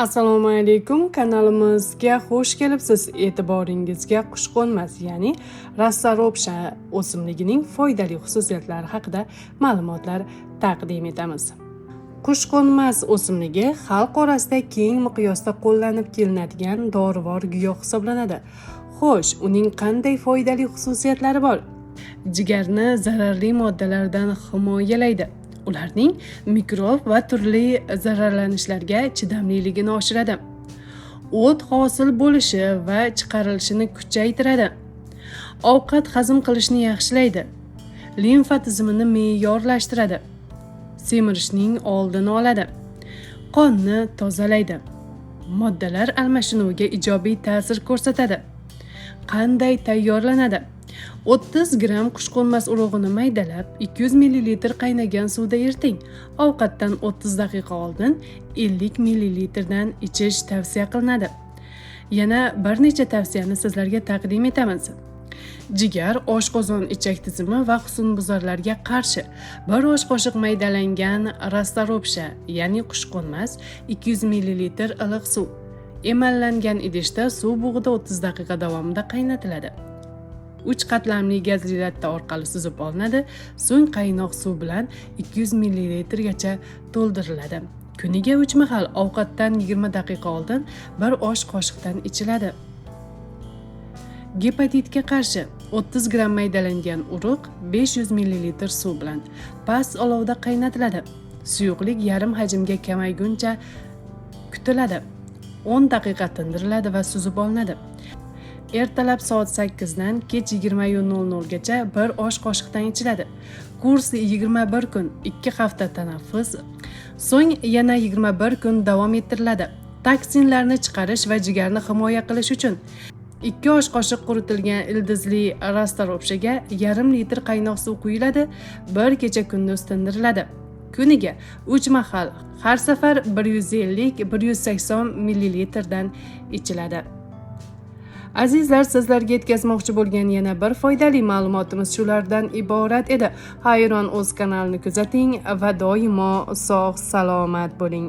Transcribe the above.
Assalomu alaykum, kanalimizga xush kelibsiz. E'tiboringizga qushqo'nmas, ya'ni Rastaropsha o'simligining foydali xususiyatlari haqida ma'lumotlar taqdim etamiz. Qushqo'nmas o'simligi xalq orasida keng miqyosda qo'llanib kelinadigan dorivor giyoh hisoblanadi. Xo'sh, uning qanday foydali xususiyatlari bor? Jigarni zararli moddalardan himoyalaydi. Ularning mikrob va turli zararlanishlarga chidamliligini oshiradi. O't hosil bo'lishi va chiqarilishini kuchaytiradi. Ovqat hazm qilishni yaxshilaydi. Limfa tizimini me'yorlashtiradi. Semirishning oldini oladi. Qonni tozalaydi. Moddalar almashinuviga ijobiy ta'sir ko'rsatadi. Qanday tayyorlanadi? 30 gram qushqo'nmas urug'ini maydalab 200 ml qaynagan suvda eriting. Ovqatdan 30 daqiqa oldin 50 ml dan ichish tavsiya qilinadi. Yana bir necha tavsiyani sizlarga taqdim etamiz. Jigar, oshqozon ichak tizimi va husnbuzarlarga qarshi 1 osh qoshiq maydalangan Rastaropsha, ya'ni qushqo'nmas 200 ml iliq suv. Emallangan idishda suv bug'ida 30 daqiqa davomida qaynatiladi. 3 qatlamli gazli latta orqali suzib olinadi. So'ng qaynoq suv bilan 200 ml gacha to'ldiriladi. Kuniga 3 mahal ovqatdan 20 daqiqa oldin 1 osh qoshiqdan ichiladi. Gepatitga qarshi 30 gram maydalangan urug' 500 ml suv bilan past olovda qaynatiladi. Suyuqlik yarim hajmga kamayguncha kutiladi. 10 daqiqa tindiriladi va suzib olinadi. Ertalab soat 8 dan kech 20:00 gacha 1 osh qoshiqdan ichiladi. Kurs 21 kun, 2 hafta tanaffus, so'ng yana 21 kun davom ettiriladi. Toksinlarni chiqarish va jigarni himoya qilish uchun 2 osh qoshiq quritilgan ildizli Rastaropshaga yarim litr qaynoq suv quyiladi, 1 kecha kunduz tindiriladi. Kuniga 3 mahal, har safar 150-180 ml dan ichiladi. Azizlar, sizlarga yetkazmoqchi bo'lgan yana bir foydali ma'lumotimiz shulardan iborat edi. Hayron o'z kanalini kuzating va doimo sog' salomat bo'ling.